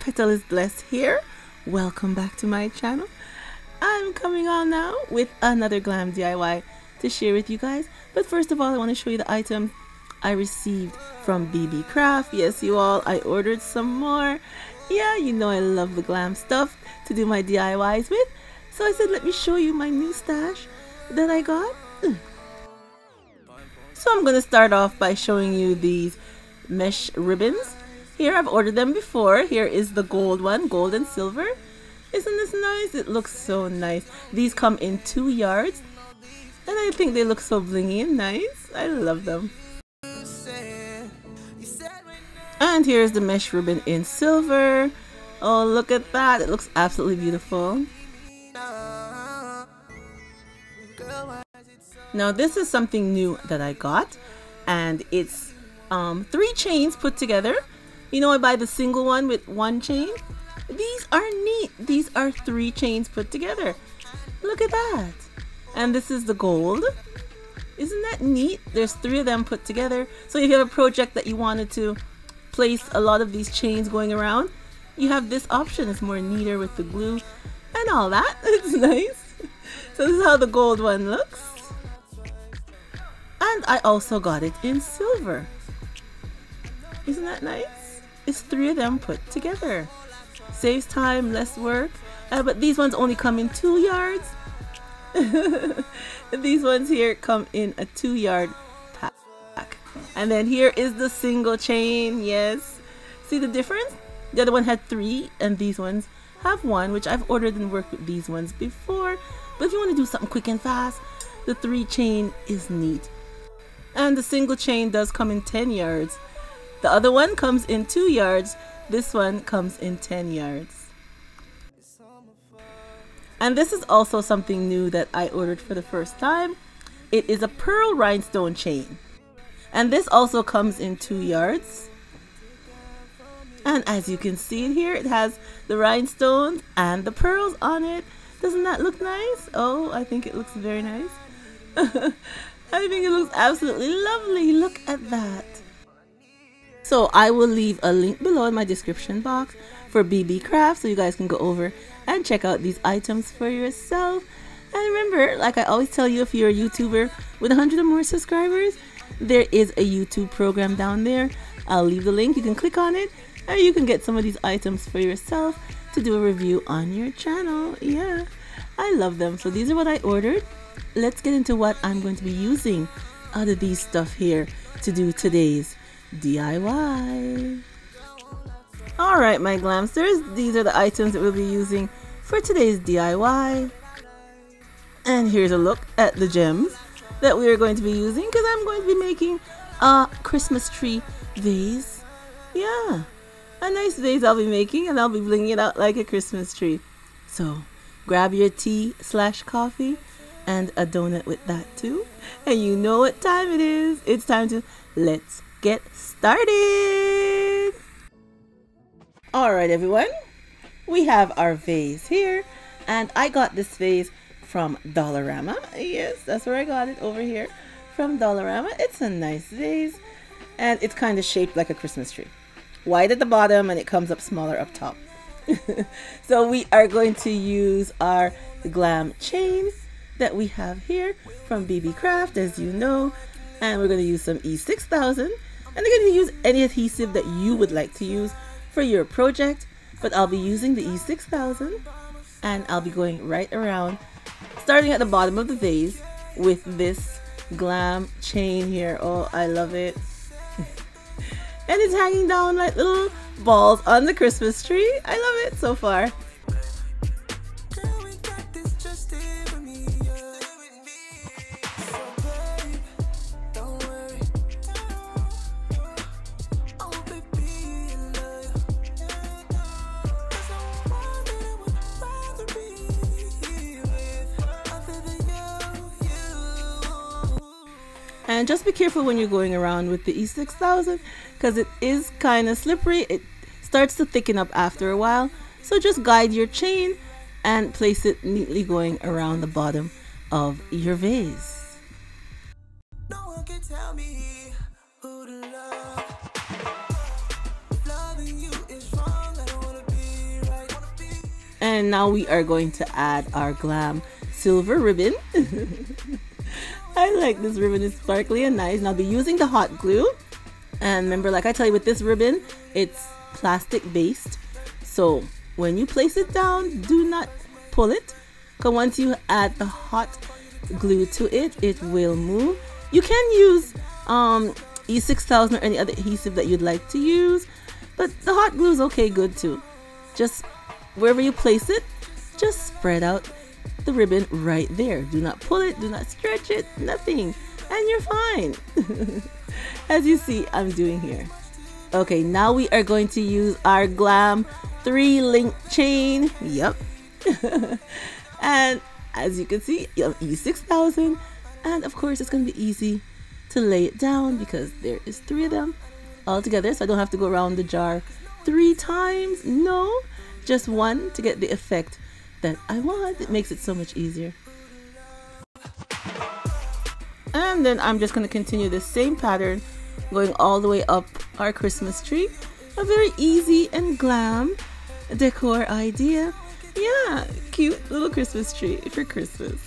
Petal is Blessed here. Welcome back to my channel. I'm coming on now with another glam DIY to share with you guys. But first of all, I want to show you the items I received from BB Craft. Yes, you all, I ordered some more. Yeah, you know I love the glam stuff to do my DIYs with. So I said, let me show you my new stash that I got. So I'm going to start off by showing you these mesh ribbons. Here, I've ordered them before. Here is the gold one, gold and silver. Isn't this nice? It looks so nice. These come in 2 yards. And I think they look so blingy and nice. I love them. And here's the mesh ribbon in silver. Oh, look at that. It looks absolutely beautiful. Now, this is something new that I got. And it's 3 chains put together. You know, I buy the single one with 1 chain. These are neat. These are 3 chains put together. Look at that. And this is the gold. Isn't that neat? There's 3 of them put together. So if you have a project that you wanted to place a lot of these chains going around, you have this option. It's more neater with the glue and all that. It's nice. So this is how the gold one looks. And I also got it in silver. Isn't that nice? It's 3 of them put together. Saves time, less work. But these ones only come in 2 yards. These ones here come in a 2-yard pack. And then here is the single chain. Yes. See the difference? The other one had 3 and these ones have 1, which I've ordered and worked with these ones before. But if you want to do something quick and fast, the 3 chain is neat. And the single chain does come in 10 yards. The other one comes in 2 yards. This one comes in 10 yards. And this is also something new that I ordered for the first time. It is a pearl rhinestone chain. And this also comes in 2 yards. And as you can see it here, it has the rhinestones and the pearls on it. Doesn't that look nice? Oh, I think it looks very nice. I think it looks absolutely lovely. Look at that. So I will leave a link below in my description box for BB Craft so you guys can go over and check out these items for yourself. And remember, like I always tell you, if you're a YouTuber with 100 or more subscribers, there is a YouTube program down there. I'll leave the link. You can click on it and you can get some of these items for yourself to do a review on your channel. Yeah, I love them. So these are what I ordered. Let's get into what I'm going to be using out of these stuff here to do today's DIY. Alright, my glamsters, these are the items that we'll be using for today's DIY. And here's a look at the gems that we are going to be using, because I'm going to be making a Christmas tree vase. Yeah, a nice vase I'll be making, and I'll be blinging it out like a Christmas tree. So grab your tea/coffee and a donut with that too. And you know what time it is. It's time to let's get started. Alright everyone, we have our vase here, and I got this vase from Dollarama. Yes, that's where I got it, over here from Dollarama. It's a nice vase and it's kind of shaped like a Christmas tree. Wide at the bottom and it comes up smaller up top. So we are going to use our glam chain that we have here from BB Craft, as you know, and we're going to use some E6000, and they're going to use any adhesive that you would like to use for your project, but I'll be using the E6000 and I'll be going right around, starting at the bottom of the vase with this glam chain here. Oh, I love it. And it's hanging down like little balls on the Christmas tree. I love it so far. And just be careful when you're going around with the E6000, because it is kind of slippery. It starts to thicken up after a while. So just guide your chain and place it neatly going around the bottom of your vase. No one can tell me who to love. If loving you is wrong, I don't wanna be And now we are going to add our glam silver ribbon. I like this ribbon, it's sparkly and nice. Now I'll be using the hot glue. And remember, like I tell you with this ribbon, it's plastic based. So when you place it down, do not pull it. Because once you add the hot glue to it, it will move. You can use E6000 or any other adhesive that you'd like to use. But the hot glue is okay, good too. Just wherever you place it, just spread out the ribbon right there. Do not pull it, do not stretch it, nothing. And you're fine. As you see, I'm doing here. Okay, now we are going to use our glam 3-link chain. Yep. And as you can see, you have E6000. And of course, it's going to be easy to lay it down because there is 3 of them all together. So I don't have to go around the jar 3 times. No, just 1 to get the effect that I want. It makes it so much easier. And then I'm just going to continue the same pattern going all the way up our Christmas tree. A very easy and glam decor idea. Yeah, cute little Christmas tree for Christmas.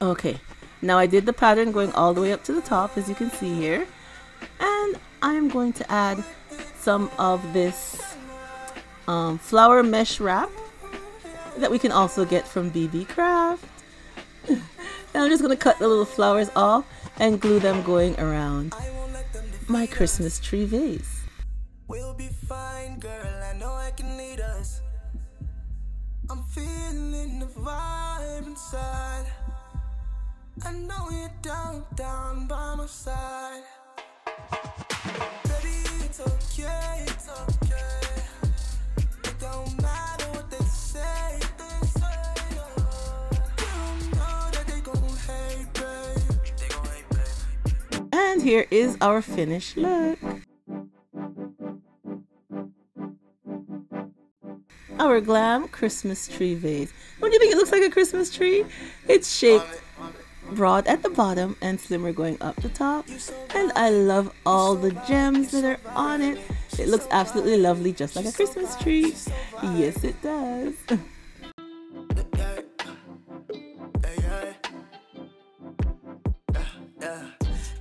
Okay, now I did the pattern going all the way up to the top, as you can see here. And I'm going to add some of this flower mesh wrap that we can also get from BB Craft. And I'm just going to cut the little flowers off and glue them going around my Christmas tree vase. We'll be fine, girl. I know I can lead us. I'm feeling the vibe inside. I know you're down by my side. Baby, it's okay, it's okay. It don't matter what they say, You don't know that they gon' hate, babe. They gon' hate, babe. And here is our finished look. Our glam Christmas tree vase. Don't you think it looks like a Christmas tree? It's shaped broad at the bottom and slimmer going up the top. And I love all the gems that are on it. It looks absolutely lovely, just like a Christmas tree. Yes, it does.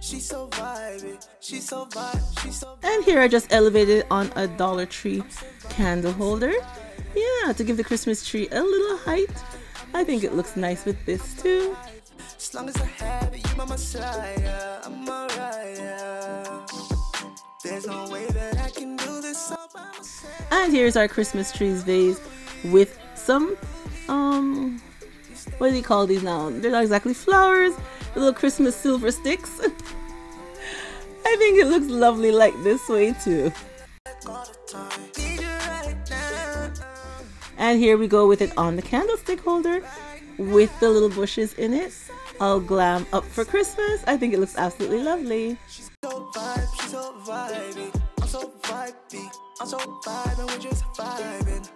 She's so vibey, she's so vibe, she's so. And here I just elevated it on a Dollar Tree candle holder. Yeah, to give the Christmas tree a little height. I think it looks nice with this too. As long as I have it, you by my side, yeah, I'm alright, yeah. There's no way that I can do this all by myself. And here's our Christmas trees vase with some, what do you call these now? They're not exactly flowers, little Christmas silver sticks. I think it looks lovely like this way too. And here we go with it on the candlestick holder with the little bushes in it. All glam up for Christmas. I think it looks absolutely lovely. She's so vibe, she's so vibey. I'm so vibey, I'm so vibing, we're just vibing.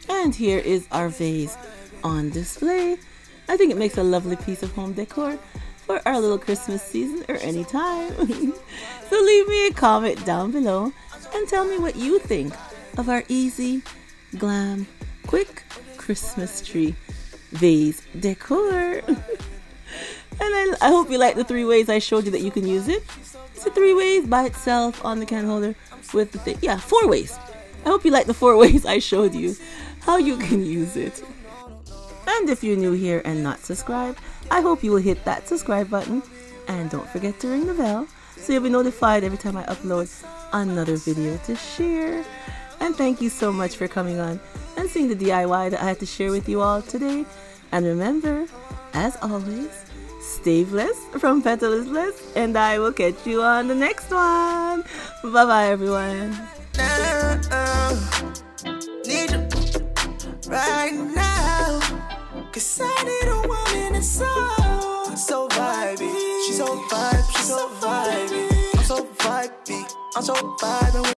And here is our vase on display. I think it makes a lovely piece of home decor for our little Christmas season or any time. So leave me a comment down below and tell me what you think of our easy, glam, quick Christmas tree vase decor. And I hope you like the 3 ways I showed you that you can use it. Is it 3 ways by itself on the candle holder with the thing? Yeah, 4 ways. I hope you like the 4 ways I showed you how you can use it. And if you're new here and not subscribed, I hope you will hit that subscribe button. And don't forget to ring the bell so you'll be notified every time I upload another video to share. And thank you so much for coming on and seeing the DIY that I had to share with you all today. And remember, as always, stay blessed from Petal is Blessed, and I will catch you on the next one. Bye bye, everyone. Need you right now, 'cause I need a woman that's so vibey. She's so vibe, she's so vibey. I'm so vibey, I'm so vibing.